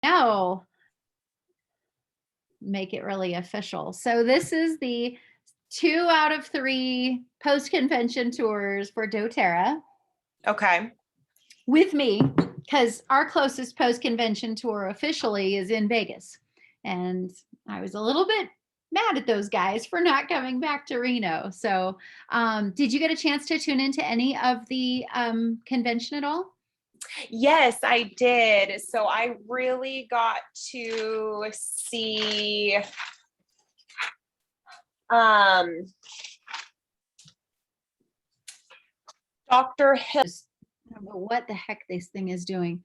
No, make it really official. So this is the 2 out of 3 post-convention tours for doTERRA. Okay. With me, because our closest post-convention tour officially is in Vegas. And I was a little bit mad at those guys for not coming back to Reno. So did you get a chance to tune into any of the convention at all? Yes, I did. So I really got to see Dr. Hill. I don't know what the heck this thing is doing.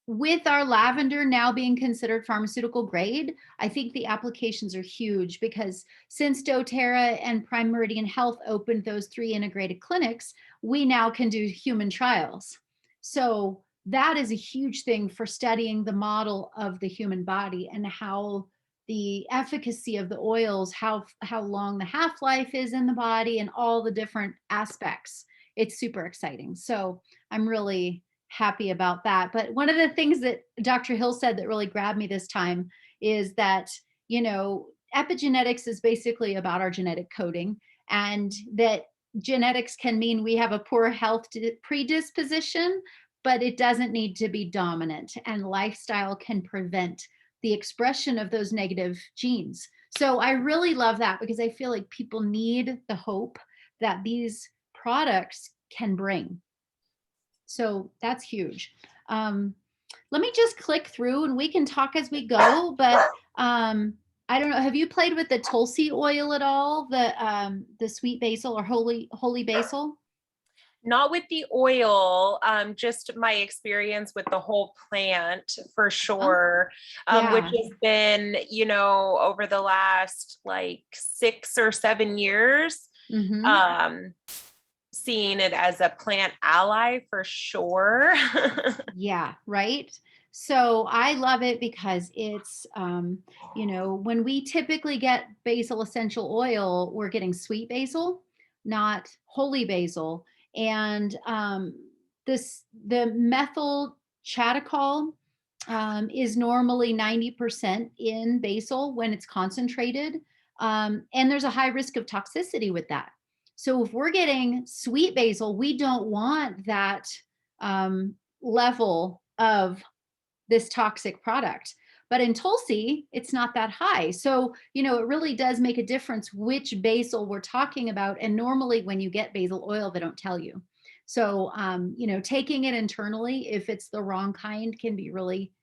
With our lavender now being considered pharmaceutical grade, I think the applications are huge because since doTERRA and Prime Meridian Health opened those 3 integrated clinics, we now can do human trials. So that is a huge thing for studying the model of the human body and how the efficacy of the oils, how long the half-life is in the body, and all the different aspects. It's super exciting. So I'm really happy about that. But one of the things that Dr. Hill said that really grabbed me this time is that, epigenetics is basically about our genetic coding, and that genetics can mean we have a poor health predisposition, but it doesn't need to be dominant, and lifestyle can prevent the expression of those negative genes. So I really love that because I feel like people need the hope that these products can bring. So that's huge. Let me just click through and we can talk as we go, but I don't know, have you played with the Tulsi oil at all? The sweet basil or holy basil? Not with the oil, just my experience with the whole plant for sure, which has been, over the last like 6 or 7 years. Seeing it as a plant ally for sure. Yeah, right. So I love it because it's, when we typically get basil essential oil, we're getting sweet basil, not holy basil. And the methyl catechol is normally 90% in basil when it's concentrated. And there's a high risk of toxicity with that. So if we're getting sweet basil, we don't want that level of this toxic product. But in Tulsi, it's not that high. So, it really does make a difference which basil we're talking about. And normally when you get basil oil, they don't tell you. So, taking it internally, if it's the wrong kind, can be really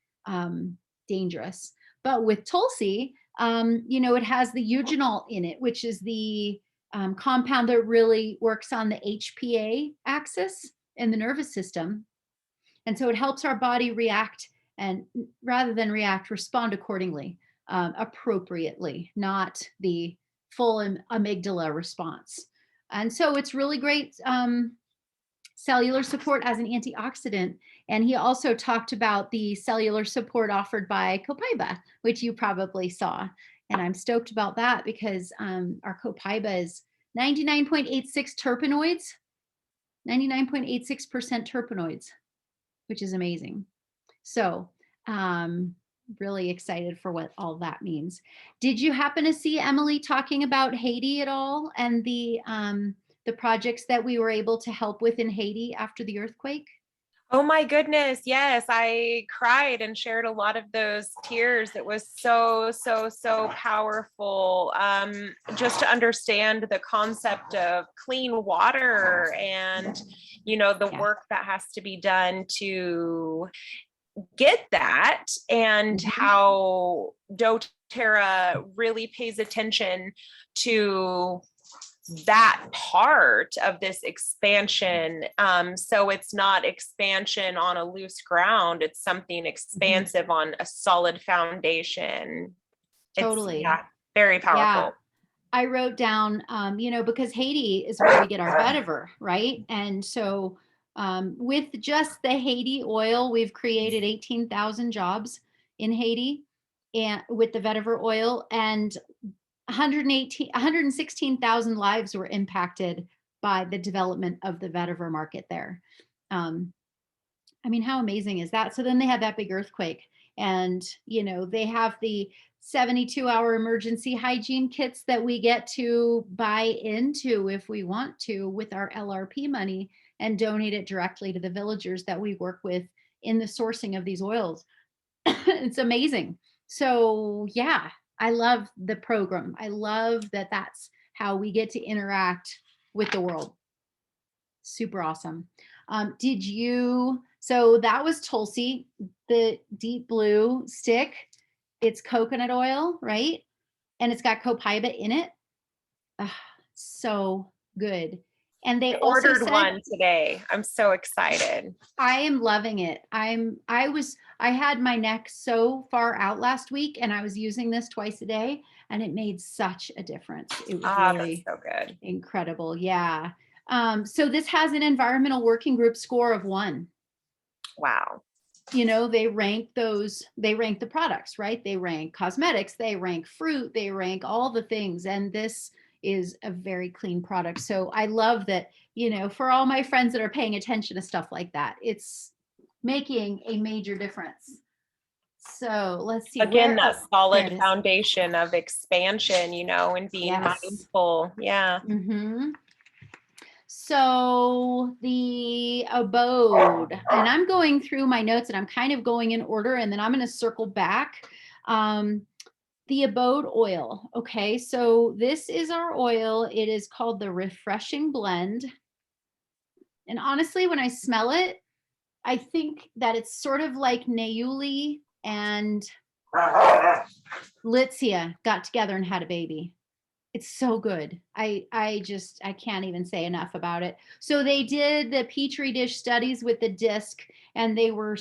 dangerous. But with Tulsi, it has the eugenol in it, which is the compound that really works on the HPA axis in the nervous system. And so it helps our body react, and rather than react, respond accordingly, appropriately, not the full amygdala response. And so it's really great cellular support as an antioxidant. And he also talked about the cellular support offered by copaiba, which you probably saw. And I'm stoked about that because our copaiba is 99.86 terpenoids, 99.86% terpenoids, which is amazing. So really excited for what all that means. Did you happen to see Emily talking about Haiti at all and the projects that we were able to help with in Haiti after the earthquake? Oh my goodness. Yes. I cried and shared a lot of those tears. It was so, so, so powerful. Just to understand the concept of clean water and, the work that has to be done to get that, and how doTERRA really pays attention to that part of this expansion. So it's not expansion on a loose ground, it's something expansive on a solid foundation. Totally. It's, very powerful. Yeah. I wrote down, because Haiti is where we get our vetiver, right? And so with just the Haiti oil, we've created 18,000 jobs in Haiti, and with the vetiver oil, and 116,000 lives were impacted by the development of the vetiver market there. I mean, how amazing is that? So then they had that big earthquake, and they have the 72-hour emergency hygiene kits that we get to buy into if we want to with our LRP money and donate it directly to the villagers that we work with in the sourcing of these oils. It's amazing. So yeah, I love the program. I love that that's how we get to interact with the world. Super awesome. So that was Tulsi, the deep blue stick. It's coconut oil, right? And it's got copaiba in it. Ah, so good. And they I also ordered said, one today. I'm so excited. I am loving it. I had my neck so far out last week, and I was using this twice a day, and it made such a difference. It was Ah, that's really so good. incredible. Yeah. So this has an environmental working group score of 1. Wow. They rank the products, right? They rank cosmetics, they rank fruit, they rank all the things. And this is a very clean product. So I love that, for all my friends that are paying attention to stuff like that, it's making a major difference. So let's see. Again, that There solid it is. foundation of expansion, and being Yes. mindful. Yeah. Mm-hmm. So the Abode, and I'm going through my notes and I'm kind of going in order, and then I'm going to circle back. The Abode Oil. Okay, so this is our oil. It is called the Refreshing Blend. And honestly, when I smell it, I think that it's sort of like Neuli and Litzia got together and had a baby. It's so good. I can't even say enough about it. So they did the petri dish studies with the disc, and they were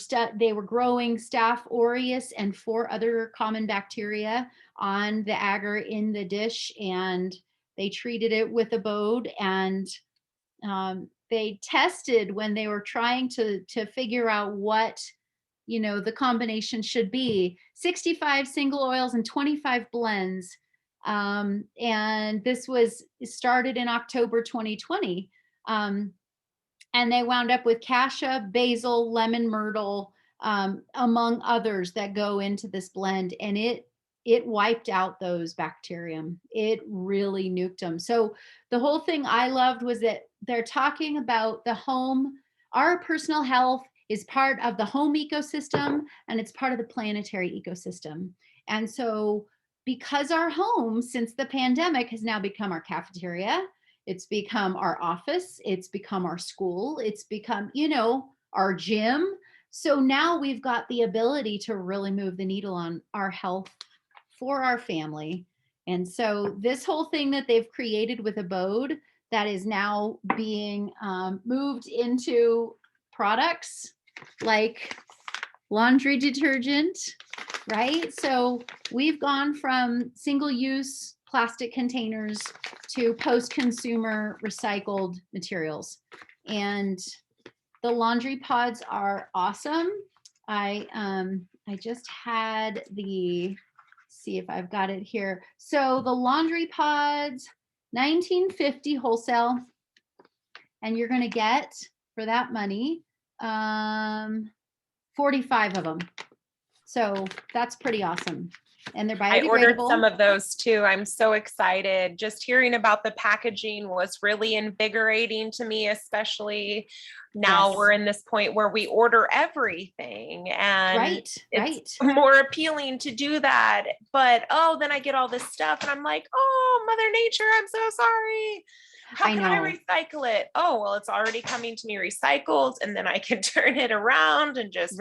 growing Staph aureus and 4 other common bacteria on the agar in the dish, and they treated it with Abode, and they tested when they were trying to figure out what the combination should be, 65 single oils and 25 blends. And this was started in October 2020. And they wound up with cassia, basil, lemon myrtle, among others that go into this blend. And it wiped out those bacterium. It really nuked them. So the whole thing I loved was that they're talking about the home, our personal health is part of the home ecosystem, and it's part of the planetary ecosystem. And so because our home since the pandemic has now become our cafeteria, it's become our office, it's become our school, it's become, our gym. So now we've got the ability to really move the needle on our health for our family. And so this whole thing that they've created with Abode that is now being moved into products like laundry detergent, right? So we've gone from single-use plastic containers to post-consumer recycled materials. And the laundry pods are awesome. I just had see if I've got it here. So the laundry pods, $19.50 wholesale, and you're going to get for that money 45 of them. So that's pretty awesome. And they're biodegradable. I ordered some of those too. I'm so excited. Just hearing about the packaging was really invigorating to me, especially now. Yes. We're in this point where we order everything, and it's more appealing to do that. But then I get all this stuff and I'm like, oh, Mother Nature, I'm so sorry. How can I recycle it? Oh, well, it's already coming to me recycled, and then I can turn it around and just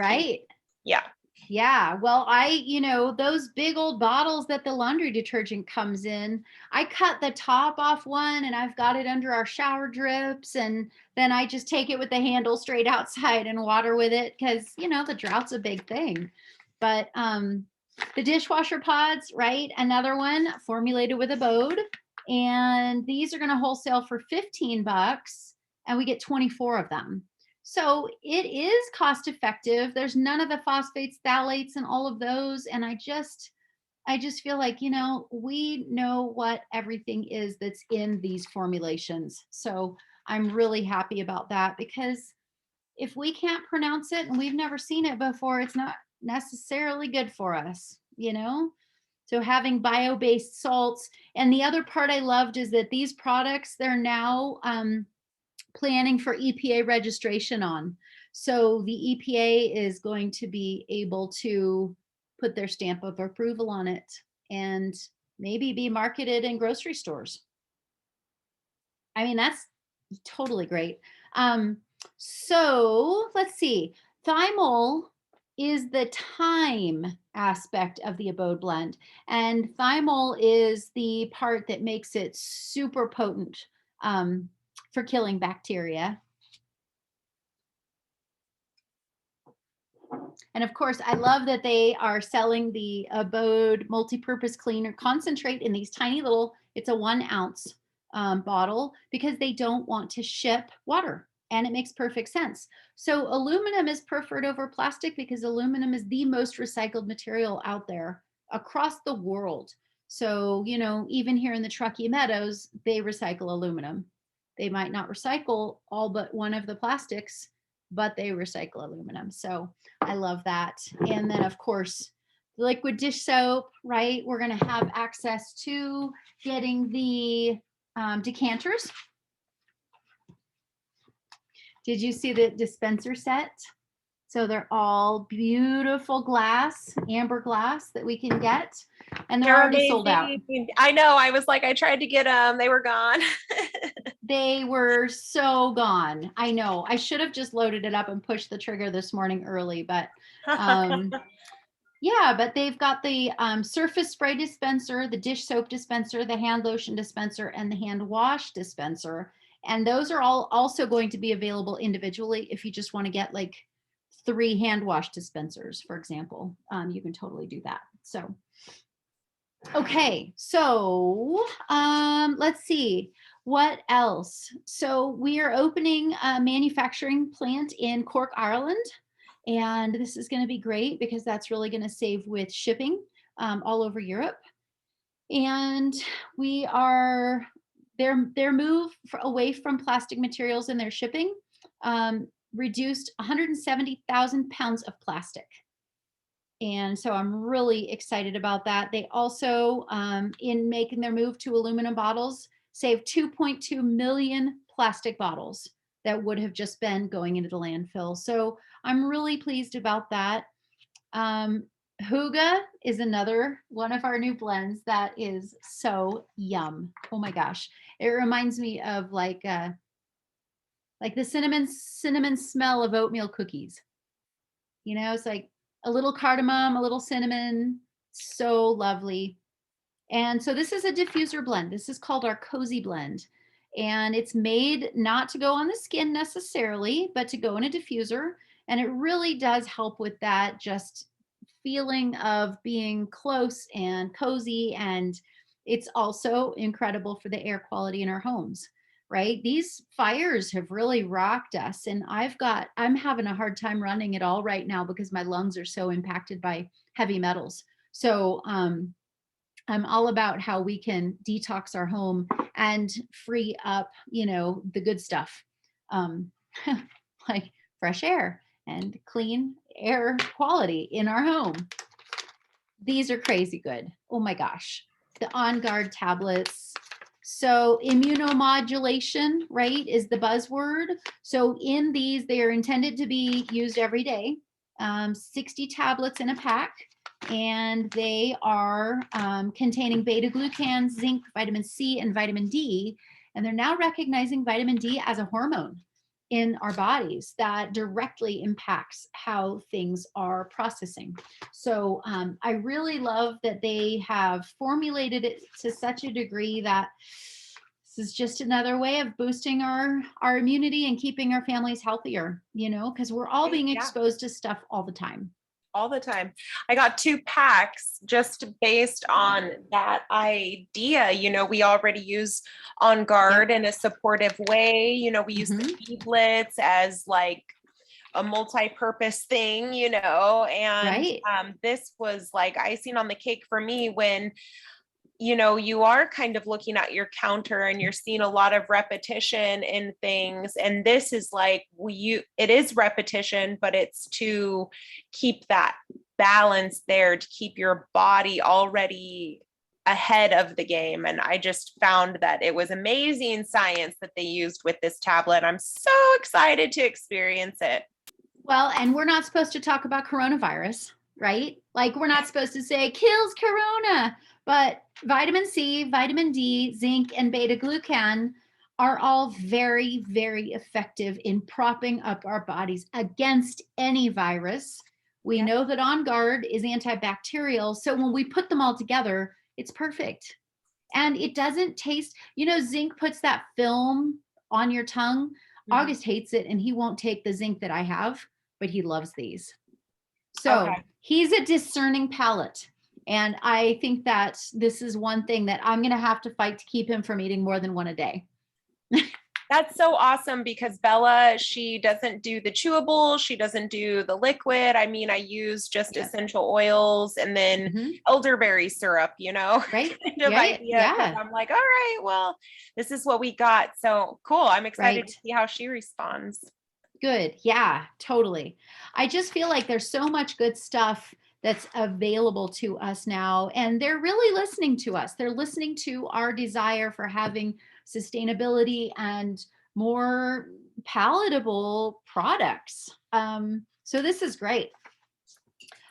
yeah. Yeah. Well, those big old bottles that the laundry detergent comes in, I cut the top off one and I've got it under our shower drips. And then I just take it with the handle straight outside and water with it because, the drought's a big thing. But the dishwasher pods, right? Another one formulated with Abode. And these are going to wholesale for $15 and we get 24 of them. So it is cost effective. There's none of the phosphates, phthalates, and all of those. And I just feel like, we know what everything is that's in these formulations. So I'm really happy about that because if we can't pronounce it and we've never seen it before, it's not necessarily good for us, you know? So having bio-based salts. And the other part I loved is that these products, they're now planning for EPA registration on. So the EPA is going to be able to put their stamp of approval on it and maybe be marketed in grocery stores. I mean, that's totally great. So let's see. Thymol is the thyme aspect of the Abode blend. And thymol is the part that makes it super potent for killing bacteria. And of course, I love that they are selling the Abode multi-purpose cleaner concentrate in these tiny little, it's a 1 ounce bottle, because they don't want to ship water. And it makes perfect sense. So aluminum is preferred over plastic because aluminum is the most recycled material out there across the world. So, you know, even here in the Truckee Meadows, they recycle aluminum. They might not recycle all but one of the plastics, but they recycle aluminum. So I love that. And then of course, liquid dish soap, right? We're going to have access to getting the decanters. Did you see the dispenser set? So they're all beautiful glass, amber glass that we can get. And they're already sold out. I know. I was like, I tried to get them. They were gone. They were so gone. I know. I should have just loaded it up and pushed the trigger this morning early, but yeah, but they've got the surface spray dispenser, the dish soap dispenser, the hand lotion dispenser, and the hand wash dispenser. And those are all also going to be available individually. If you just want to get like 3 hand wash dispensers, for example, you can totally do that. So, okay, so let's see. What else? So we are opening a manufacturing plant in Cork, Ireland. And this is going to be great because that's really going to save with shipping all over Europe. And we are, their move away from plastic materials in their shipping reduced 170,000 pounds of plastic. And so I'm really excited about that. They also, in making their move to aluminum bottles, saved 2.2 million plastic bottles that would have just been going into the landfill. So I'm really pleased about that. Hygge is another one of our new blends that is so yum. Oh my gosh. It reminds me of like the cinnamon smell of oatmeal cookies. You know, it's like a little cardamom, a little cinnamon, so lovely. And so this is a diffuser blend. This is called our Cozy Blend. And it's made not to go on the skin necessarily, but to go in a diffuser. And it really does help with that just feeling of being close and cozy. And it's also incredible for the air quality in our homes, right? These fires have really rocked us. And I'm having a hard time running it all right now because my lungs are so impacted by heavy metals. So, I'm all about how we can detox our home and free up, you know, the good stuff, like fresh air and clean air quality in our home. These are crazy good. Oh my gosh. The On Guard tablets. So immunomodulation, right, is the buzzword. So in these, they are intended to be used every day. 60 tablets in a pack. And they are containing beta-glucans, zinc, vitamin C, and vitamin D. And they're now recognizing vitamin D as a hormone in our bodies that directly impacts how things are processing. So I really love that they have formulated it to such a degree that this is just another way of boosting our immunity and keeping our families healthier, you know, because we're all being exposed to stuff all the time. All the time. I got 2 packs just based on that idea. You know, we already use On Guard in a supportive way. You know, we use the beadlets as like a multi-purpose thing, you know, and this was like icing on the cake for me when you know, you are kind of looking at your counter and you're seeing a lot of repetition in things. And this is like, it is repetition, but it's to keep that balance there, to keep your body already ahead of the game. And I just found that it was amazing science that they used with this tablet. I'm so excited to experience it. Well, and we're not supposed to talk about coronavirus, right? Like we're not supposed to say kills corona, but vitamin C, vitamin D, zinc, and beta glucan are all very, very effective in propping up our bodies against any virus. We know that On Guard is antibacterial. So when we put them all together, it's perfect. And it doesn't taste, you know, zinc puts that film on your tongue. Mm-hmm. August hates it and he won't take the zinc that I have, but he loves these. So he's a discerning palate. And I think that this is one thing that I'm going to have to fight to keep him from eating more than one a day. That's so awesome because Bella, she doesn't do the chewable. She doesn't do the liquid. I mean, I use just essential oils and then elderberry syrup, you know, right? kind of idea. I'm like, all right, well, this is what we got. So cool. I'm excited to see how she responds. Good. Yeah, totally. I just feel like there's so much good stuff that's available to us now. And they're really listening to us. They're listening to our desire for having sustainability and more palatable products. So this is great.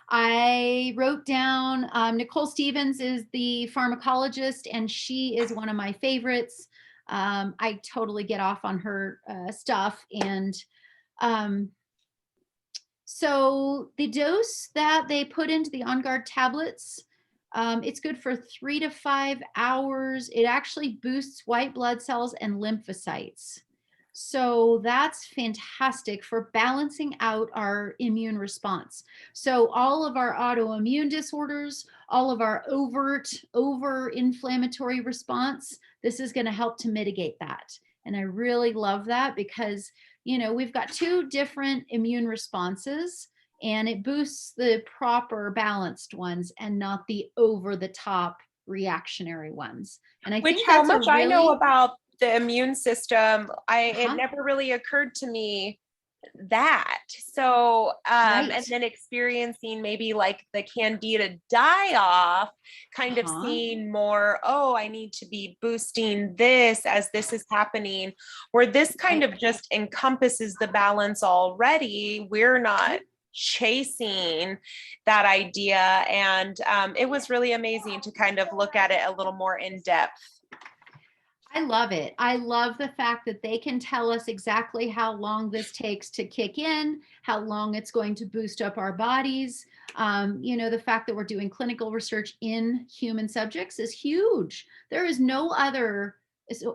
I wrote down Nicole Stevens is the pharmacologist, and she is one of my favorites. I totally get off on her stuff. And so the dose that they put into the On Guard tablets, it's good for 3 to 5 hours. It actually boosts white blood cells and lymphocytes. So that's fantastic for balancing out our immune response. So all of our autoimmune disorders, all of our over-inflammatory response, this is going to help to mitigate that. And I really love that because, you know, we've got 2 different immune responses, and it boosts the proper balanced ones and not the over the top reactionary ones. And I think how much I know about the immune system, it never really occurred to me that. So, and then experiencing maybe like the candida die off, kind of seeing more, oh, I need to be boosting this as this is happening, where this kind of just encompasses the balance already. We're not chasing that idea. And it was really amazing to kind of look at it a little more in depth. I love it. I love the fact that they can tell us exactly how long this takes to kick in, how long it's going to boost up our bodies. You know, the fact that we're doing clinical research in human subjects is huge. There is no other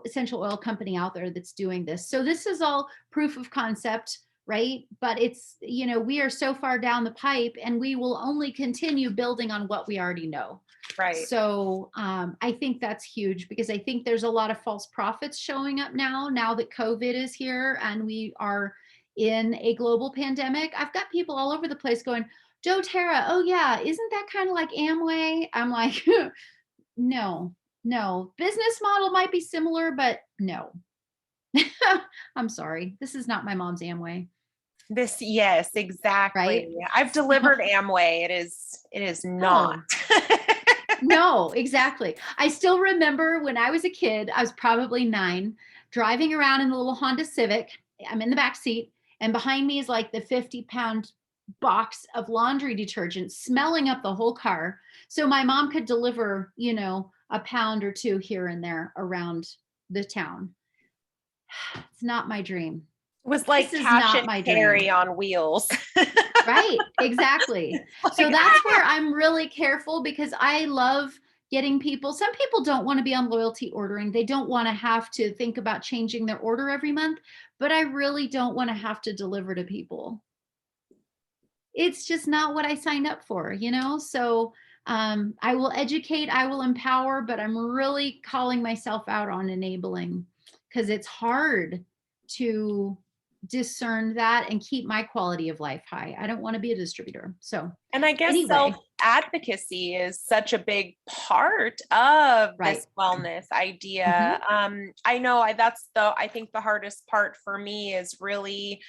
essential oil company out there that's doing this. So this is all proof of concept, right? But it's, you know, we are so far down the pipe and we will only continue building on what we already know. Right. So I think that's huge because I think there's a lot of false prophets showing up now that COVID is here and we are in a global pandemic. I've got people all over the place going, doTERRA, oh yeah, isn't that kind of like Amway? I'm like, no, business model might be similar, but no. I'm sorry. This is not my mom's Amway. Yes, exactly. Right? I've delivered Amway. It is not. No, exactly. I still remember when I was a kid, I was probably 9, driving around in the little Honda Civic. I'm in the back seat, and behind me is like the 50-pound box of laundry detergent smelling up the whole car. So my mom could deliver, you know, a pound or 2 here and there around the town. It's not my dream. It was like cash and carry on wheels. Right, exactly. So that's where I'm really careful because I love getting people. Some people don't want to be on loyalty ordering. They don't want to have to think about changing their order every month, but I really don't want to have to deliver to people. It's just not what I signed up for, you know? So I will educate, I will empower, but I'm really calling myself out on enabling because it's hard to discern that and keep my quality of life high. I don't want to be a distributor. So, And I guess anyway, self-advocacy is such a big part of right. this wellness idea. I know I think the hardest part for me is really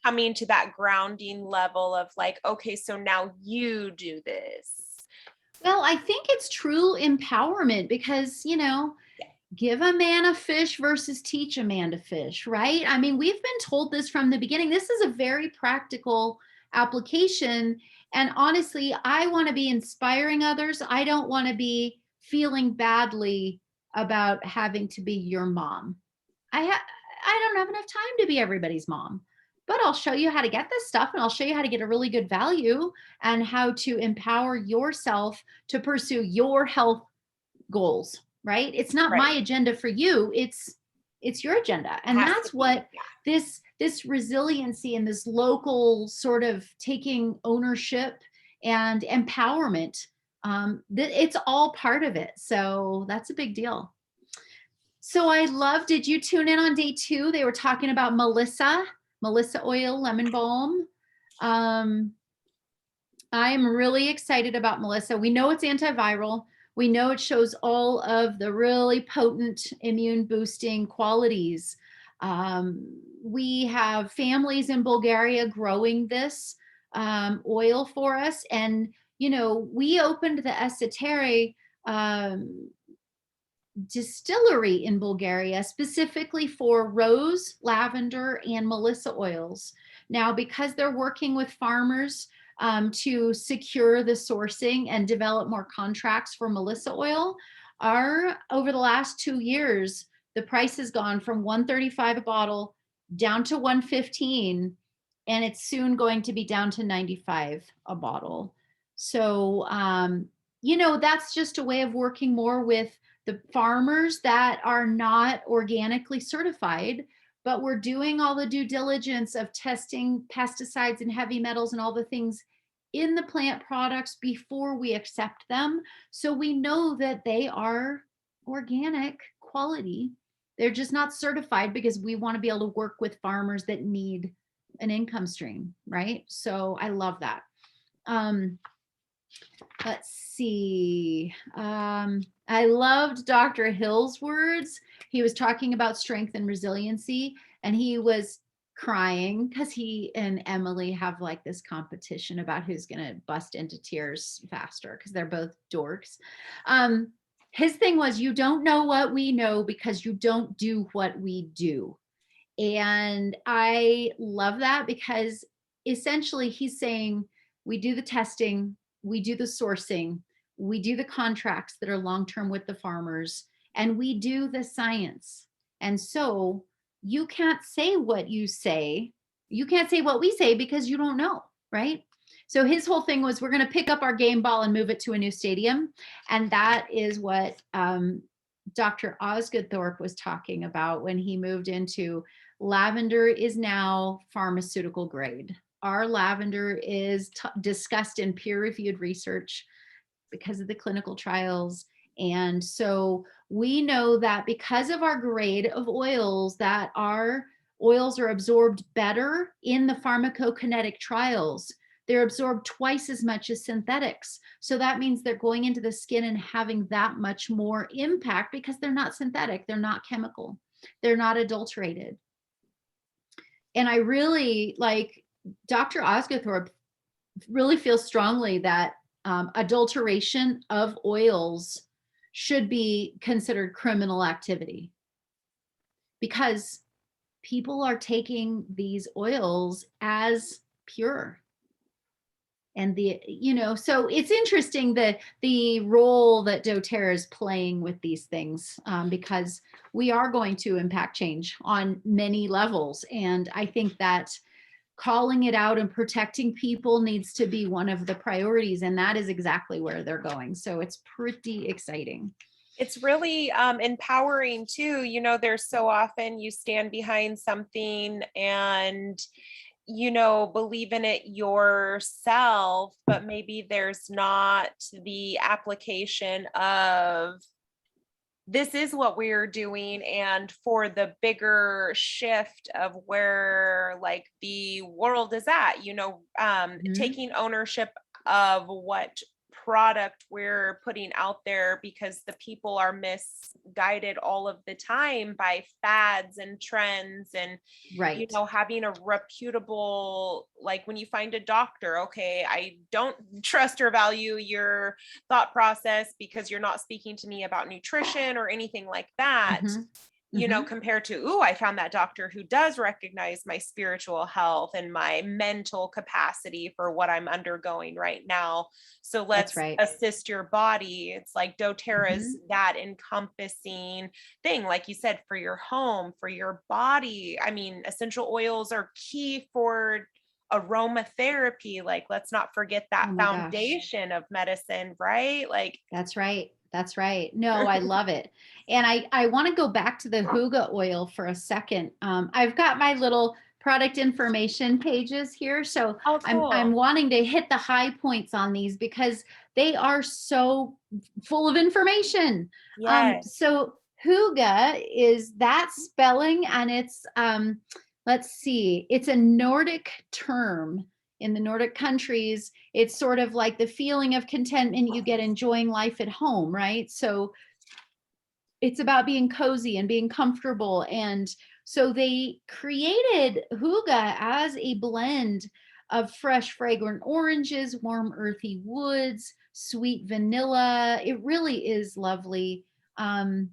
coming to that grounding level of like, okay, so now you do this. Well, I think it's true empowerment because, give a man a fish versus teach a man to fish, right? I mean, we've been told this from the beginning. This is a very practical application. And honestly, I want to be inspiring others. I don't want to be feeling badly about having to be your mom. I don't have enough time to be everybody's mom. But I'll show you how to get this stuff, and I'll show you how to get a really good value and how to empower yourself to pursue your health goals, right? It's not my agenda for you. It's your agenda. And that's what this resiliency and this local sort of taking ownership and empowerment, it's all part of it. So that's a big deal. So did you tune in on day 2? They were talking about Melissa oil, lemon balm. I'm really excited about Melissa. We know it's antiviral. We know it shows all of the really potent immune boosting qualities. We have families in Bulgaria growing this oil for us. And, we opened the Esoteric distillery in Bulgaria specifically for rose, lavender, and Melissa oils. Now, because they're working with farmers to secure the sourcing and develop more contracts for Melissa oil, over the last 2 years, the price has gone from $135 a bottle down to $115, and it's soon going to be down to $95 a bottle. So, that's just a way of working more with the farmers that are not organically certified, but we're doing all the due diligence of testing pesticides and heavy metals and all the things in the plant products before we accept them. So we know that they are organic quality. They're just not certified because we want to be able to work with farmers that need an income stream, right? So I love that. Let's see. I loved Dr. Hill's words. He was talking about strength and resiliency, and he was crying because he and Emily have like this competition about who's going to bust into tears faster because they're both dorks. His thing was, you don't know what we know because you don't do what we do. And I love that because essentially he's saying we do the testing, we do the sourcing, we do the contracts that are long-term with the farmers, and we do the science. And so you can't say what you say. You can't say what we say because you don't know, right? So his whole thing was, we're going to pick up our game ball and move it to a new stadium. And that is what Dr. Osgood Thorpe was talking about when he moved into lavender is now pharmaceutical grade. Our lavender is discussed in peer-reviewed research because of the clinical trials. And so we know that because of our grade of oils, that our oils are absorbed better in the pharmacokinetic trials. They're absorbed twice as much as synthetics. So that means they're going into the skin and having that much more impact because they're not synthetic, they're not chemical, they're not adulterated. And I really like Dr. Osgothorpe really feels strongly that adulteration of oils should be considered criminal activity because people are taking these oils as pure. And so it's interesting that the role that doTERRA is playing with these things because we are going to impact change on many levels. And I think that calling it out and protecting people needs to be one of the priorities. And that is exactly where they're going. So it's pretty exciting. It's really empowering too. There's so often you stand behind something and believe in it yourself, but maybe there's not the application of this is what we're doing. And for the bigger shift of where like the world is at, Mhm. taking ownership of what product we're putting out there, because the people are misguided all of the time by fads and trends, and Right. having a reputable, like when you find a doctor, okay, I don't trust or value your thought process because you're not speaking to me about nutrition or anything like that, Mhm. Mhm. compared to, ooh, I found that doctor who does recognize my spiritual health and my mental capacity for what I'm undergoing right now. So That's let's right. assist your body. It's like doTERRA's Mhm. that encompassing thing, like you said, for your home, for your body. I mean, essential oils are key for aromatherapy. Like, let's not forget Oh that my gosh. foundation of medicine, right? Like, That's right. That's right. No, I love it. And I want to go back to the Hygge oil for a second. I've got my little product information pages here. So oh, I'm cool. wanting to hit the high points on these because they are so full of information. Yes. So Hygge is that spelling, and it's let's see, it's a Nordic term. In the Nordic countries, it's sort of like the feeling of contentment you get enjoying life at home, right? So it's about being cozy and being comfortable. And so they created Hygge as a blend of fresh, fragrant oranges, warm, earthy woods, sweet vanilla. It really is lovely. Um,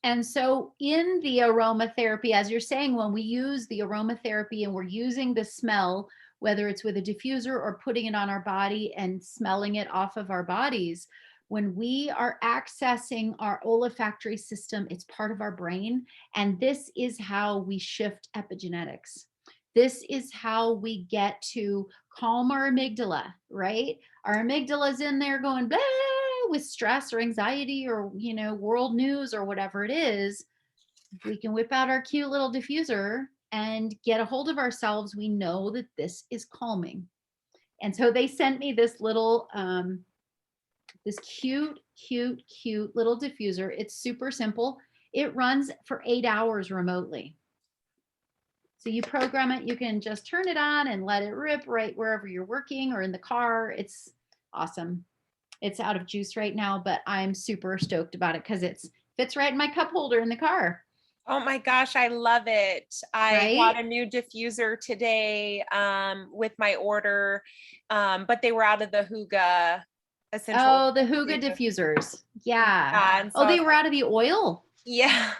and so, in the aromatherapy, as you're saying, when we use the aromatherapy and we're using the smell, whether it's with a diffuser or putting it on our body and smelling it off of our bodies, when we are accessing our olfactory system, it's part of our brain. And this is how we shift epigenetics. This is how we get to calm our amygdala, right? Our amygdala's in there going, blah, with stress or anxiety or world news or whatever it is. If we can whip out our cute little diffuser and get a hold of ourselves, we know that this is calming. And so they sent me this little this cute little diffuser. It's super simple. It runs for 8 hours remotely. So you program it, you can just turn it on and let it rip right wherever you're working or in the car. It's awesome. It's out of juice right now, but I'm super stoked about it because it fits right in my cup holder in the car. Oh my gosh, I love it. I got Right? a new diffuser today with my order, but they were out of the Hygge essential. Oh, the Hygge diffusers. Yeah. Yeah, and so Oh, I they was were like, out of the oil. yeah,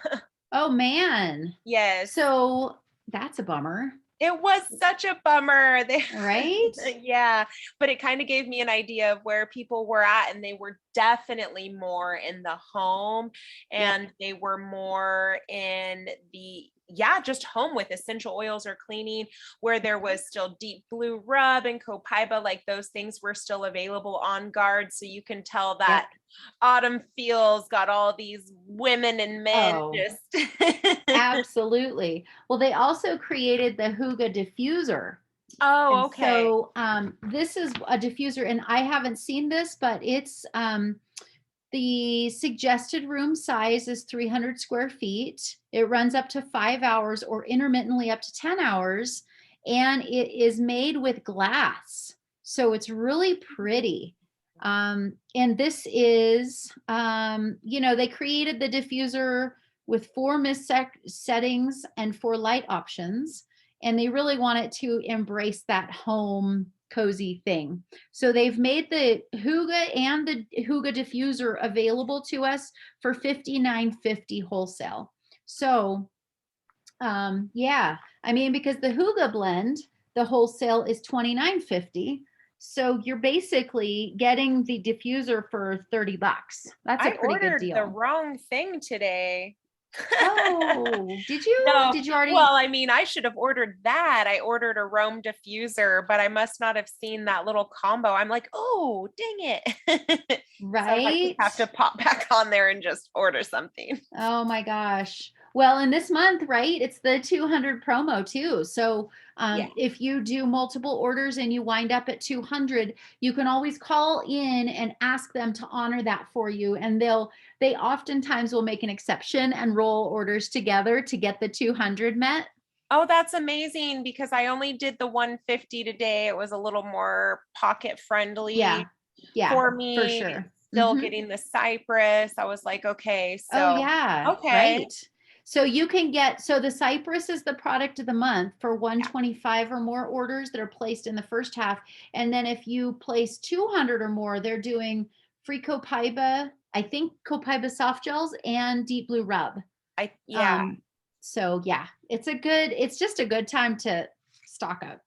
Oh man. yes. So that's a bummer, It was such a bummer. They, right? yeah, but it kind of gave me an idea of where people were at, and they were definitely more in the home, Yep. and they were more in the, yeah, just home with essential oils or cleaning, where there was still deep blue rub and copaiba, like those things were still available on guard. So you can tell that Yep. autumn feels got all these women and men Oh, just absolutely. Well, they also created the Hygge diffuser. oh, And okay. so this is a diffuser, and I haven't seen this, but it's the suggested room size is 300 square feet. It runs up to 5 hours or intermittently up to 10 hours. And it is made with glass. So it's really pretty. And this is, they created the diffuser with 4 mist settings and 4 light options. And they really want it to embrace that home cozy thing. So they've made the Hygge and the Hygge diffuser available to us for $59.50 wholesale. So yeah, I mean, because the Hygge blend, the wholesale is $29.50. So you're basically getting the diffuser for $30. That's a I pretty good ordered the deal. wrong thing today. Oh, did you? No, Did you already? well, I mean, I should have ordered that. I ordered a Rome diffuser, but I must not have seen that little combo. I'm like, oh, dang it. So I might just Right? have to pop back on there and just order something. Oh my gosh. Well, in this month, right, it's the 200 promo too. So Yeah. if you do multiple orders and you wind up at 200, you can always call in and ask them to honor that for you. And they oftentimes will make an exception and roll orders together to get the 200 met. Oh, that's amazing because I only did the 150 today. It was a little more pocket Yeah. friendly Yeah, for for me. sure. Still getting the cypress. I was like, okay, Oh so yeah, okay. right. So you can get, so the Cypress is the product of the month for 125 or more orders that are placed in the first half. And then if you place 200 or more, they're doing free Copaiba, I think Copaiba soft gels and Deep Blue Rub. Yeah, So yeah, it's just a good time to stock up.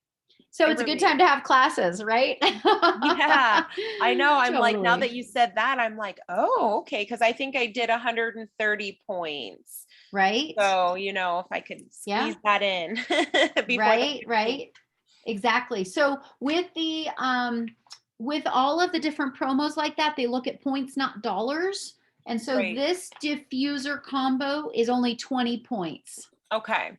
So it it's a good really time to have classes, right? Yeah, I know. I'm like, now Totally. that you said that, I'm like, oh, okay. Because I think I did 130 points. Right? So, if I could Yeah. squeeze that in before the Right, 15th. right. Exactly. So with all of the different promos like that, they look at points, not dollars. And so Right. this diffuser combo is only 20 points. Okay.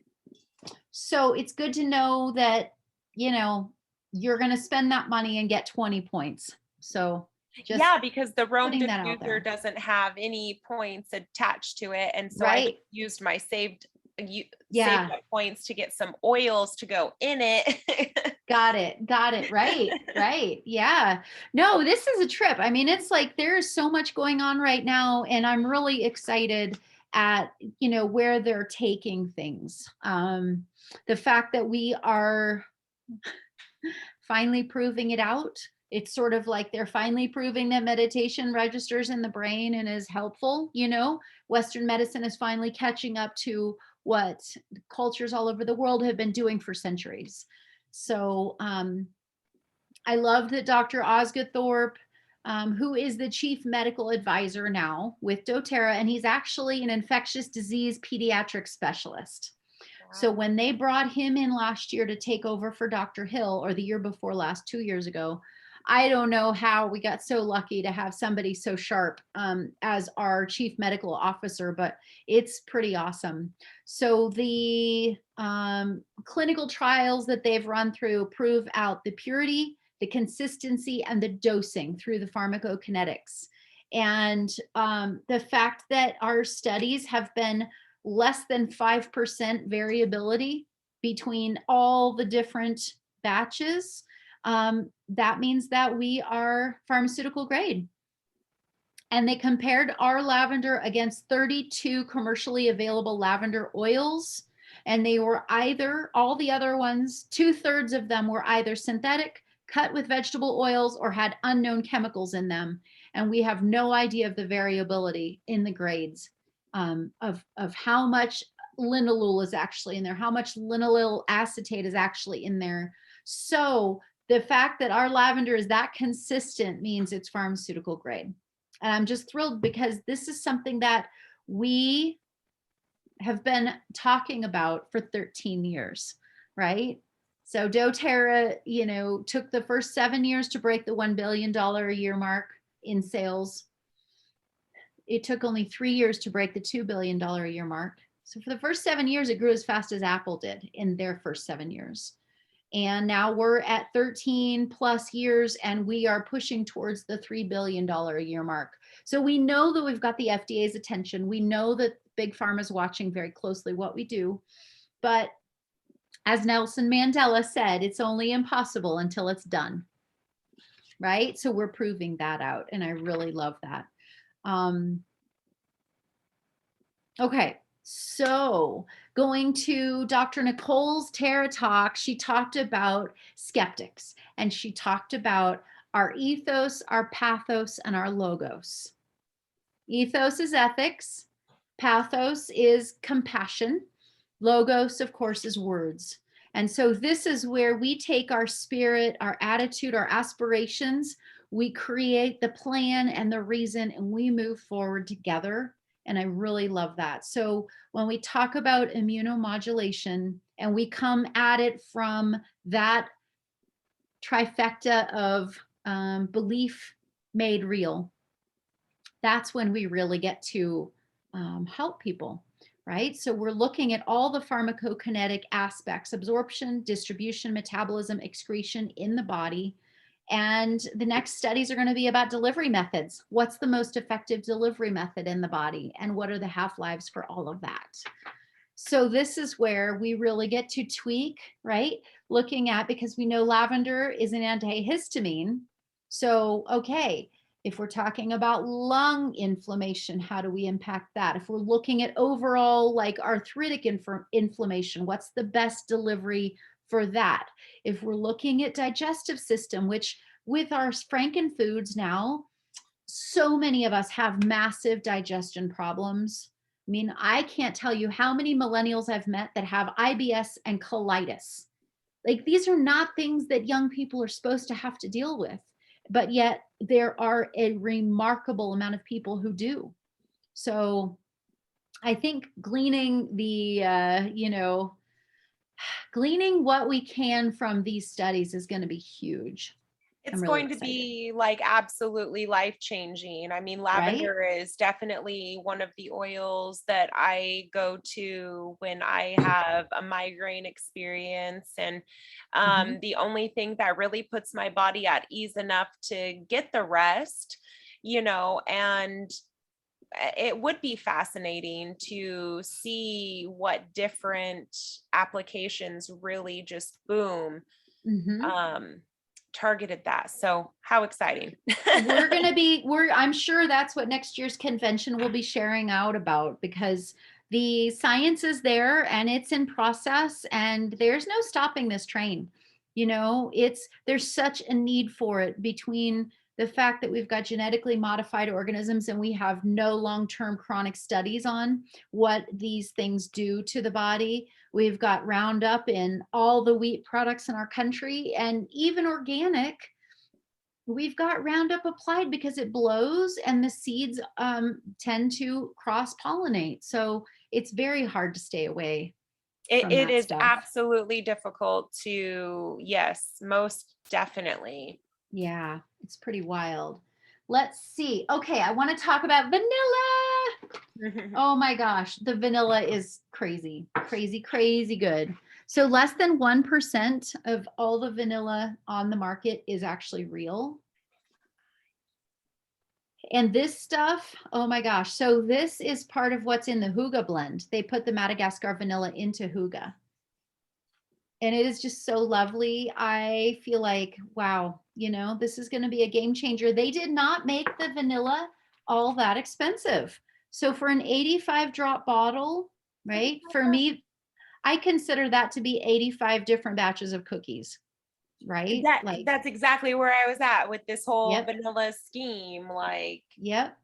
So it's good to know that, you're going to spend that money and get 20 points. So just Yeah, because the Rome putting that out diffuser there. doesn't have any points attached to it. And so I just Right? used my saved Yeah. up points to get some oils to go in it. Got it. Got it. Right. Right. Yeah. No, this is a trip. I mean, it's like there's so much going on right now, and I'm really excited at, where they're taking things. The fact that we are finally proving it out. It's sort of like they're finally proving that meditation registers in the brain and is helpful. Western medicine is finally catching up to what cultures all over the world have been doing for centuries. So I love that Dr. Osgood Thorpe, who is the chief medical advisor now with doTERRA, and he's actually an infectious disease pediatric specialist. So Wow. when they brought him in last year to take over for Dr. Hill, or the year before last, 2 years ago, I don't know how we got so lucky to have somebody so sharp as our chief medical officer, but it's pretty awesome. So the clinical trials that they've run through prove out the purity, the consistency, and the dosing through the pharmacokinetics. And the fact that our studies have been less than 5% variability between all the different batches, that means that we are pharmaceutical grade. And they compared our lavender against 32 commercially available lavender oils. And they were either, all the other ones, 2/3 of them were either synthetic, cut with vegetable oils, or had unknown chemicals in them. And we have no idea of the variability in the grades of how much linalool is actually in there, how much linalool acetate is actually in there. So the fact that our lavender is that consistent means it's pharmaceutical grade. And I'm just thrilled because this is something that we have been talking about for 13 years, right? So doTERRA, took the first 7 years to break the $1 billion a year mark in sales. It took only 3 years to break the $2 billion a year mark. So for the first 7 years, it grew as fast as Apple did in their first 7 years. And now we're at 13 plus years, and we are pushing towards the $3 billion a year mark. So we know that we've got the FDA's attention. We know that Big Pharma is watching very closely what we do. But as Nelson Mandela said, it's only impossible until it's done. Right? So we're proving that out. And I really love that. Okay. So going to Dr. Nicole's Terra talk, she talked about skeptics, and she talked about our ethos, our pathos, and our logos. Ethos is ethics. Pathos is compassion. Logos, of course, is words. And so this is where we take our spirit, our attitude, our aspirations, we create the plan and the reason, and we move forward together. And I really love that. So when we talk about immunomodulation and we come at it from that trifecta of belief made real, that's when we really get to help people. right? So we're looking at all the pharmacokinetic aspects: absorption, distribution, metabolism, excretion in the body. And the next studies are going to be about delivery methods. What's the most effective delivery method in the body? And what are the half-lives for all of that? So this is where we really get to tweak, right? Looking at, because we know lavender is an antihistamine. So, okay, if we're talking about lung inflammation, how do we impact that? If we're looking at overall like arthritic inflammation, what's the best delivery for that? If we're looking at digestive system, which with our frankenfoods now, so many of us have massive digestion problems. I mean, I can't tell you how many millennials I've met that have IBS and colitis. Like, these are not things that young people are supposed to have to deal with, but yet there are a remarkable amount of people who do. So I think gleaning gleaning what we can from these studies is going to be huge. It's I'm really going to excited. be like absolutely life changing. I mean, Right? lavender is definitely one of the oils that I go to when I have a migraine experience. And Mhm. the only thing that really puts my body at ease enough to get the rest, and it would be fascinating to see what different applications really just boom Mhm. targeted that. So how exciting. I'm sure that's what next year's convention will be sharing out about, because the science is there and it's in process and there's no stopping this train. There's such a need for it, between the fact that we've got genetically modified organisms and we have no long-term chronic studies on what these things do to the body. We've got Roundup in all the wheat products in our country, and even organic, we've got Roundup applied because it blows and the seeds tend to cross pollinate. So it's very hard to stay away It, from it that is stuff. absolutely difficult to, yes, most definitely. Yeah, it's pretty wild. Let's see. Okay, I want to talk about vanilla. Oh my gosh, the vanilla is crazy, crazy, crazy good. So less than 1% of all the vanilla on the market is actually real. And this stuff, oh my gosh. So this is part of what's in the Hygge blend. They put the Madagascar vanilla into Hygge. And it is just so lovely. I feel like, wow, this is going to be a game changer. They did not make the vanilla all that expensive. So for an 85 drop bottle, right? For me, I consider that to be 85 different batches of cookies, right? Like, That's exactly where I was at with this whole yep, vanilla scheme, like yep.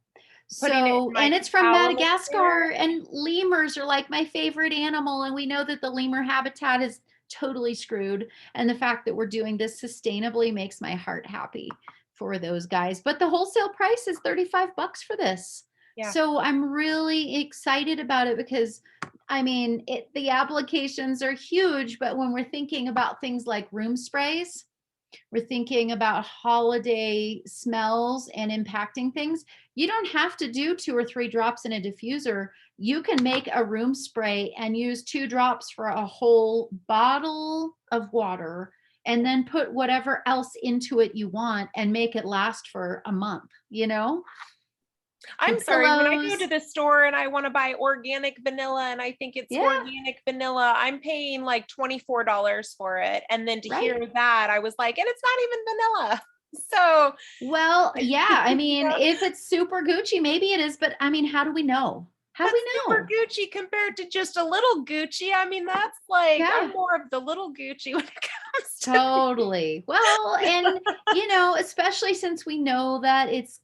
putting it So, in my and it's from cacao elixir. Madagascar, and lemurs are like my favorite animal. And we know that the lemur habitat is totally screwed. And the fact that we're doing this sustainably makes my heart happy for those guys. But the wholesale price is 35 bucks for this. Yeah. So I'm really excited about it, because I mean, the applications are huge, but when we're thinking about things like room sprays, we're thinking about holiday smells and impacting things. You don't have to do 2 or 3 drops in a diffuser. You can make a room spray and use 2 drops for a whole bottle of water, and then put whatever else into it you want and make it last for a month, I'm and sorry, when I go pillows. to the store and I want to buy organic vanilla and I think it's Yeah, organic vanilla, I'm paying like $24 for it. And then to right. hear that, I was like, and it's not even vanilla. So, Well, yeah, I you mean, know, if it's super Gucci, maybe it is, but I mean, how do we know? How do that's we super know? Gucci compared to just a little Gucci. I mean, that's like, I'm Yeah. more of the little Gucci when it comes to Totally. Well, and especially since we know that it's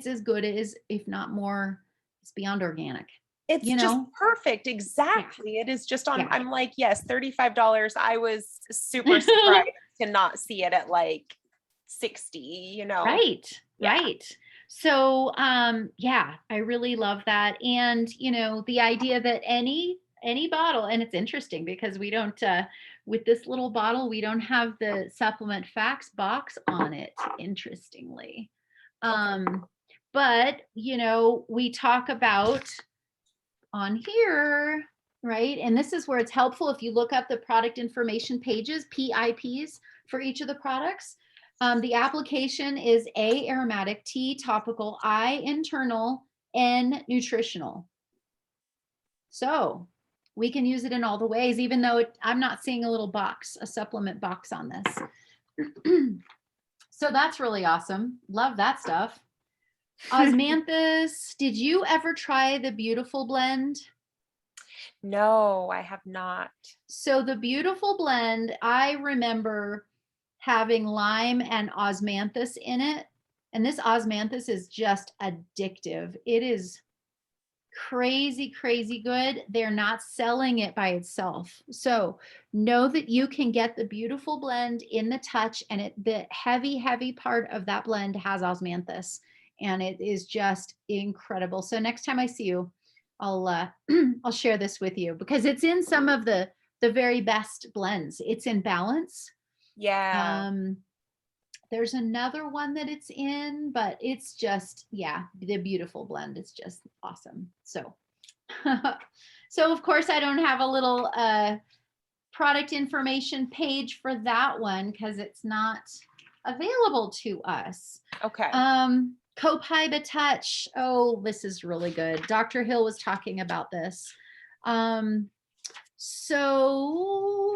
as good as, if not more, it's beyond organic. it's You just know? perfect. Yeah. Exactly. It is just on, Yeah. I'm like, yes, $35. I was super surprised to not see it at like 60. Right. Yeah. Right. So, yeah, I really love that. And, the idea that any bottle, and it's interesting because we don't with this little bottle, we don't have the supplement facts box on it, interestingly. Okay. But, we talk about on here, right? And this is where it's helpful if you look up the product information pages, PIPs, for each of the products. The application is A, aromatic, T, topical, I, internal, N, nutritional. So we can use it in all the ways, even though I'm not seeing a little box, a supplement box on this. So that's really awesome. Love that stuff. Osmanthus, did you ever try the Beautiful Blend? No, I have not. So the Beautiful Blend, I remember having lime and osmanthus in it. And this osmanthus is just addictive. It is crazy, crazy good. They're not selling it by itself. So know that you can get the Beautiful Blend in the touch, and the heavy, heavy part of that blend has osmanthus, and it is just incredible. So next time I see you, I'll I'll share this with you, because it's in some of the very best blends. It's in Balance. Yeah. There's another one that it's in, but it's just, yeah, the Beautiful Blend is just awesome. So, so of course I don't have a little product information page for that one because it's not available to us. Okay. Copaiba Touch. Oh, this is really good. Dr. Hill was talking about this. So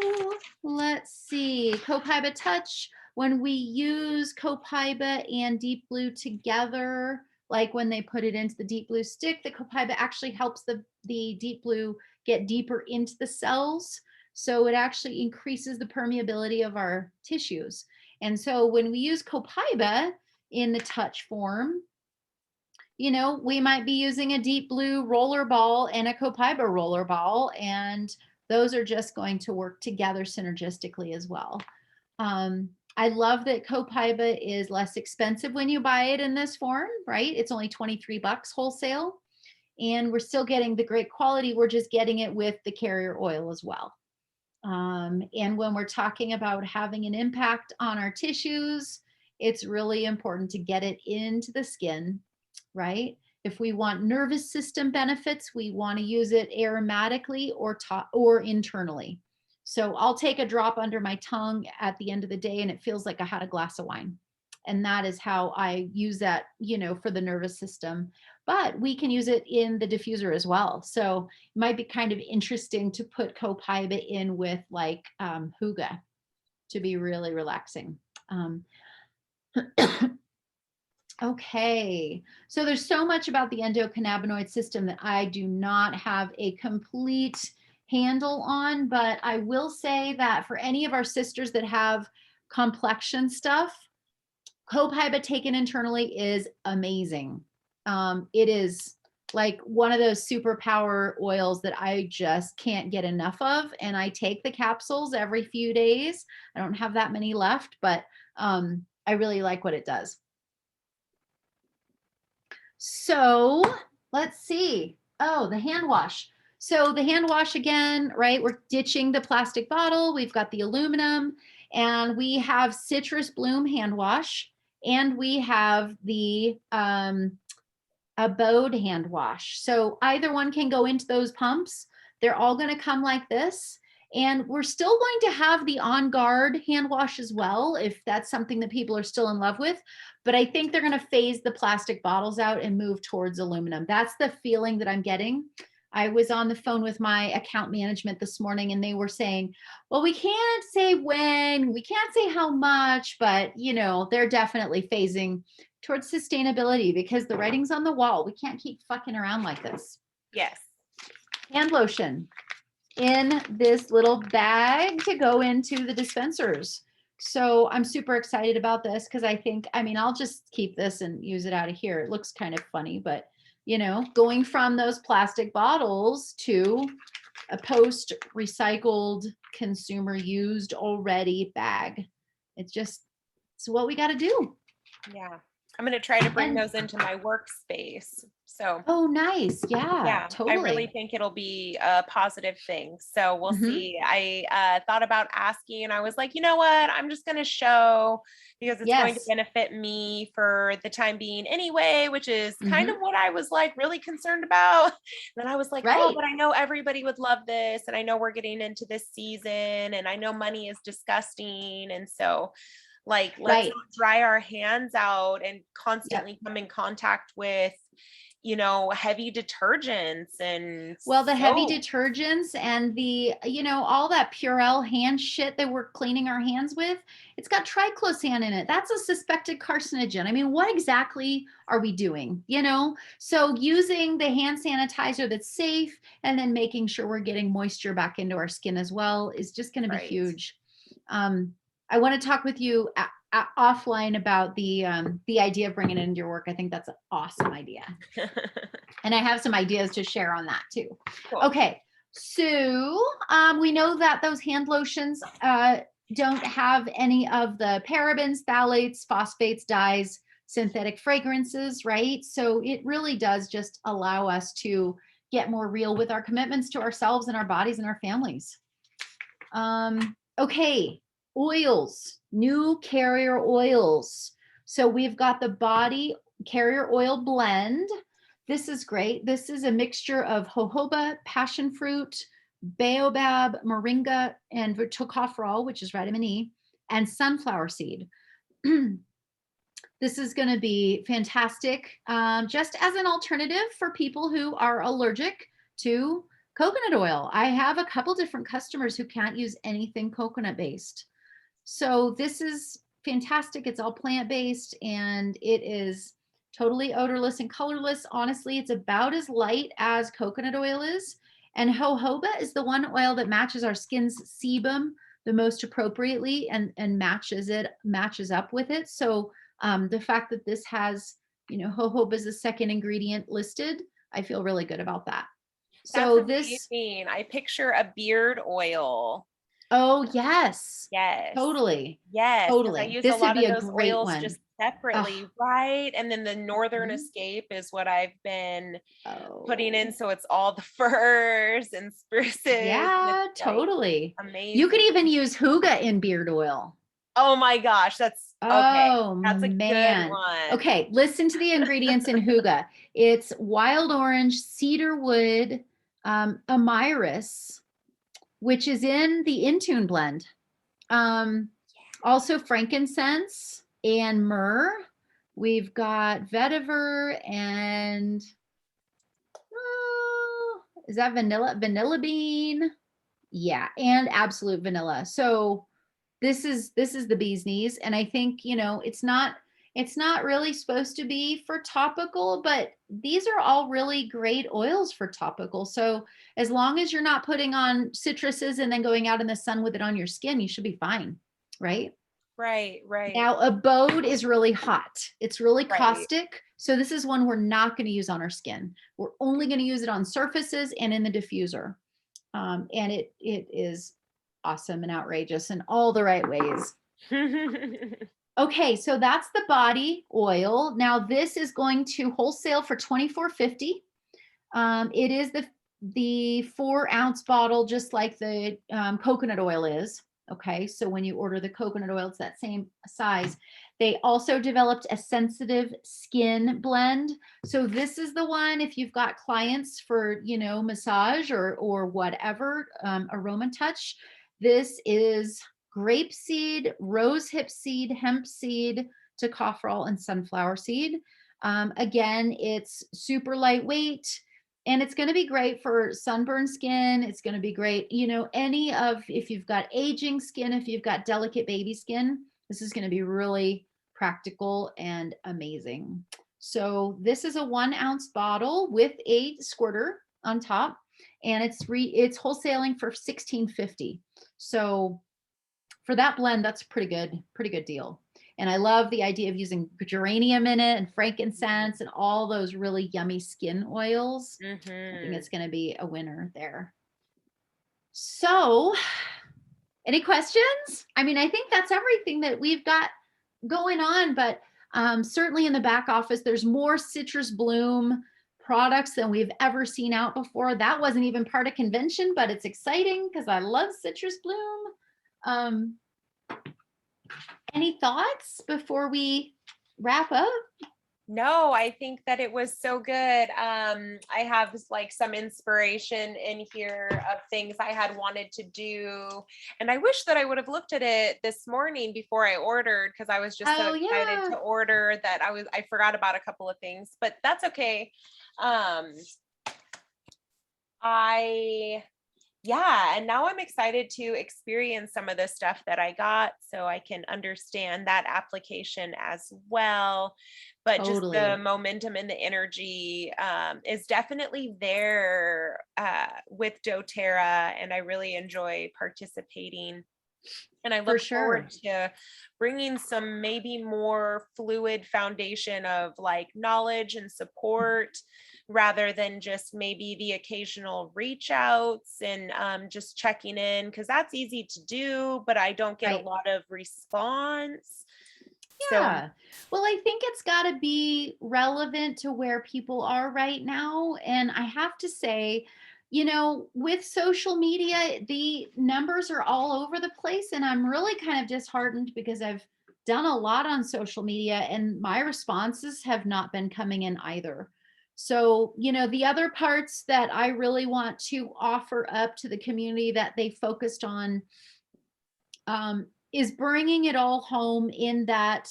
let's see. Copaiba Touch. When we use Copaiba and Deep Blue together, like when they put it into the Deep Blue stick, the Copaiba actually helps the Deep Blue get deeper into the cells. So it actually increases the permeability of our tissues. And so when we use Copaiba in the touch form, you know, we might be using a Deep Blue roller ball and a Copaiba roller ball, and those are just going to work together synergistically as well. I love that Copaiba is less expensive when you buy it in this form, right? It's only $23 wholesale, and we're still getting the great quality. We're just getting it with the carrier oil as well. And when we're talking about having an impact on our tissues, it's really important to get it into the skin, right? If we want nervous system benefits, we want to use it aromatically or internally. So I'll take a drop under my tongue at the end of the day, and it feels like I had a glass of wine. And that is how I use that, you know, for the nervous system. But we can use it in the diffuser as well. So it might be kind of interesting to put Copaiba in with like Hygge to be really relaxing. Okay, so there's so much about the endocannabinoid system that I do not have a complete handle on, but I will say that for any of our sisters that have complexion stuff, Copaiba taken internally is amazing. It is like one of those superpower oils that I just can't get enough of. And I take the capsules every few days. I don't have that many left, but I really like what it does. So let's see. Oh, the hand wash. So the hand wash again, right? We're ditching the plastic bottle. We've got the aluminum, and we have citrus bloom hand wash, and we have the Abode hand wash. So either one can go into those pumps. They're all going to come like this. And we're still going to have the On Guard hand wash as well, if that's something that people are still in love with. But I think they're going to phase the plastic bottles out and move towards aluminum. That's the feeling that I'm getting. I was on the phone with my account management this morning, and they were saying, well, we can't say when, we can't say how much, but you know, they're definitely phasing towards sustainability because the writing's on the wall. We can't keep fucking around like this. Yes. Hand lotion in this little bag to go into the dispensers. So I'm super excited about this because I think, I mean, I'll just keep this and use it out of here. It looks kind of funny, but you know, going from those plastic bottles to a post recycled consumer used already bag. It's what we got to do. Yeah. I'm going to try to bring And those into my workspace. So oh, nice. Yeah, yeah, I really totally. think it'll be a positive thing. So we'll Hmm. see. I thought about asking, and I was like, you know what? I'm just going to show because it's going to Yes. benefit me for the time being anyway, which is kind of Hmm. what I was like really concerned about. Then I was like, oh, Right. but I know everybody would love this. And I know we're getting into this season, and I know money is disgusting. And so, like, let's Right. not dry our hands out and Yep. constantly come in contact with heavy detergents and Well, the heavy soap. detergents and the, all that Purell hand shit that we're cleaning our hands with, it's got triclosan in it. That's a suspected carcinogen. I mean, what exactly are we doing? So using the hand sanitizer that's safe and then making sure we're getting moisture back into our skin as well is just going to be Right. huge. I want to talk with you offline about the idea of bringing it into your work. I think that's an awesome idea. And I have some ideas to share on that too. Cool. Okay, so we know that those hand lotions don't have any of the parabens, phthalates, phosphates, dyes, synthetic fragrances, right? So it really does just allow us to get more real with our commitments to ourselves and our bodies and our families. Okay, oils, new carrier oils. So we've got the body carrier oil blend. This is great. This is a mixture of jojoba, passion fruit, baobab, moringa, and tocopherol, which is vitamin E, and sunflower seed. This is going to be fantastic, just as an alternative for people who are allergic to coconut oil. I have a couple different customers who can't use anything coconut based. So this is fantastic. It's all plant based and it is totally odorless and colorless. Honestly, it's about as light as coconut oil is. And jojoba is the one oil that matches our skin's sebum the most appropriately and matches up with it. So the fact that this has, jojoba is the second ingredient listed, I feel really good about that. That's So this, amazing. I picture a beard oil. oh yes, Yes. totally, Yes, because I totally. use a This would lot be of a those great oils one. just Oh, separately, right? And then the Northern mhm. Escape is what I've been putting Oh, in. So it's all the firs and spruces, and it's yeah, like totally. You could amazing. even use Hygge in beard oil. Oh my gosh, that's okay. Oh That's a good man. one. Okay, listen to the ingredients in Hygge. It's wild orange, cedar wood, amyris, which is in the Intune blend. Also frankincense and myrrh. We've got vetiver and is that vanilla bean? Yeah, and absolute vanilla. So this is the bee's knees, and I think it's not really supposed to be for topical, but these are all really great oils for topical. So as long as you're not putting on citruses and then going out in the sun with it on your skin, you should be fine, right? Right, right, Now, Abode is really hot. It's really right. caustic. So this is one we're not going to use on our skin. We're only going to use it on surfaces and in the diffuser. And it is awesome and outrageous in all the right ways. Okay, so that's the body oil. Now this is going to wholesale for $24.50. It is the 4-ounce bottle, just like the coconut oil is. Okay, so when you order the coconut oil, it's that same size. They also developed a sensitive skin blend. So this is the one if you've got clients for, massage or whatever, aroma touch. This is grapeseed, rosehip seed, hemp seed, tocopherol, and sunflower seed. Again, it's super lightweight and it's going to be great for sunburned skin. It's going to be great, if you've got aging skin, if you've got delicate baby skin, this is going to be really practical and amazing. So this is a 1-ounce bottle with a squirter on top, and it's wholesaling for $16.50. So for that blend, that's pretty good deal. And I love the idea of using geranium in it and frankincense and all those really yummy skin oils. I think Mm-hmm. it's going to be a winner there. So, any questions? I mean, I think that's everything that we've got going on, but Certainly in the back office, there's more citrus bloom products than we've ever seen out before. That wasn't even part of convention, but it's exciting because I love citrus bloom. Um, any thoughts before we wrap up? No, I think that it was so good. I have like some inspiration in here of things I had wanted to do. And I wish that I would have looked at it this morning before I ordered, because I was just so Oh excited yeah. to order that I forgot about a couple of things, but that's okay. I Yeah, and now I'm excited to experience some of the stuff that I got so I can understand that application as well. But just the Totally. momentum and the energy is definitely there with doTERRA, and I really enjoy participating. And I For look forward sure. to bringing some maybe more fluid foundation of like knowledge and support, rather than just maybe the occasional reach outs and just checking in, because that's easy to do, but I don't get a Right. lot of response. So Yeah. Well, I think it's got to be relevant to where people are right now. And I have to say, with social media, the numbers are all over the place. And I'm really kind of disheartened because I've done a lot on social media and my responses have not been coming in either. So, the other parts that I really want to offer up to the community that they focused on, is bringing it all home in that,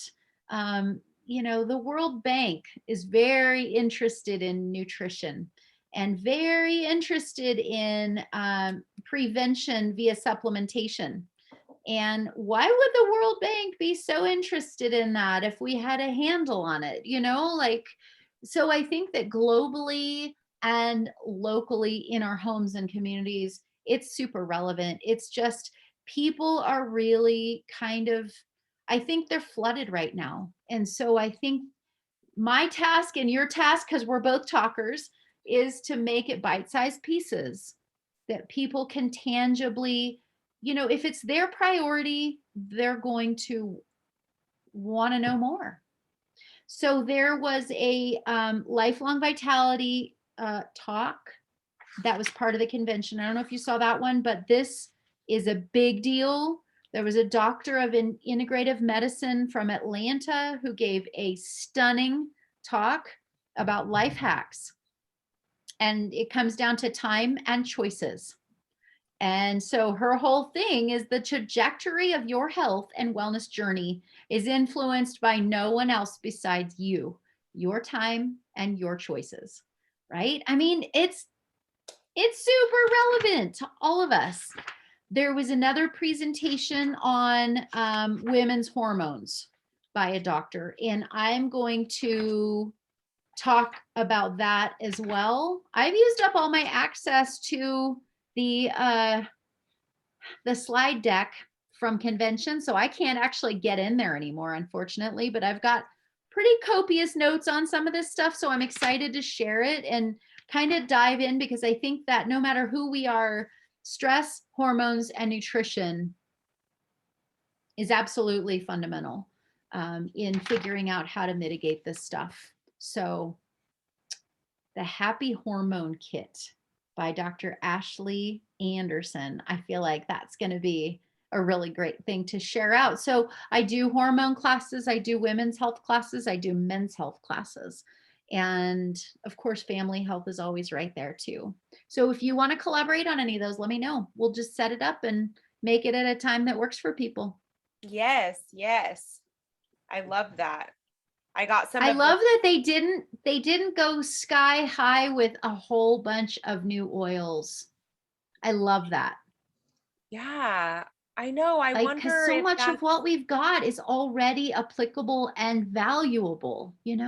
the World Bank is very interested in nutrition and very interested in prevention via supplementation. And why would the World Bank be so interested in that if we had a handle on it? So I think that globally and locally in our homes and communities, it's super relevant. It's just people are really kind of, I think they're flooded right now. And so I think my task and your task, because we're both talkers, is to make it bite-sized pieces that people can tangibly, if it's their priority, they're going to want to know more. So there was a lifelong vitality talk that was part of the convention. I don't know if you saw that one, but this is a big deal. There was a doctor of integrative medicine from Atlanta who gave a stunning talk about life hacks. And it comes down to time and choices. And so her whole thing is the trajectory of your health and wellness journey is influenced by no one else besides you, your time and your choices. Right? I mean, it's super relevant to all of us. There was another presentation on women's hormones by a doctor, and I'm going to talk about that as well. I've used up all my access to the slide deck from convention, so I can't actually get in there anymore, unfortunately, but I've got pretty copious notes on some of this stuff, so I'm excited to share it and kind of dive in, because I think that no matter who we are, stress, hormones, and nutrition is absolutely fundamental in figuring out how to mitigate this stuff. So the Happy Hormone Kit by Dr. Ashley Anderson. I feel like that's going to be a really great thing to share out. So I do hormone classes, I do women's health classes, I do men's health classes. And of course, family health is always right there too. So if you want to collaborate on any of those, let me know. We'll just set it up and make it at a time that works for people. yes, yes. I love that. I got some I of the love that they didn't go sky high with a whole bunch of new oils. I love that. yeah, I know. I Like, because wonder so if much of that's what we've got is already applicable and valuable. it's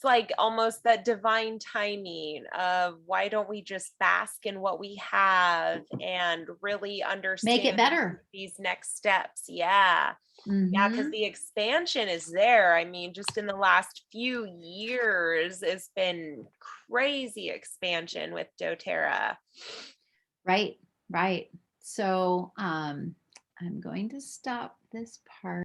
like almost that divine timing of why don't we just bask in what we have and really Make it understand better. these next steps. Yeah. Yeah, because Mm-hmm. the expansion is there. I mean, just in the last few years, it's been crazy expansion with doTERRA. Right, right. So I'm going to stop this part.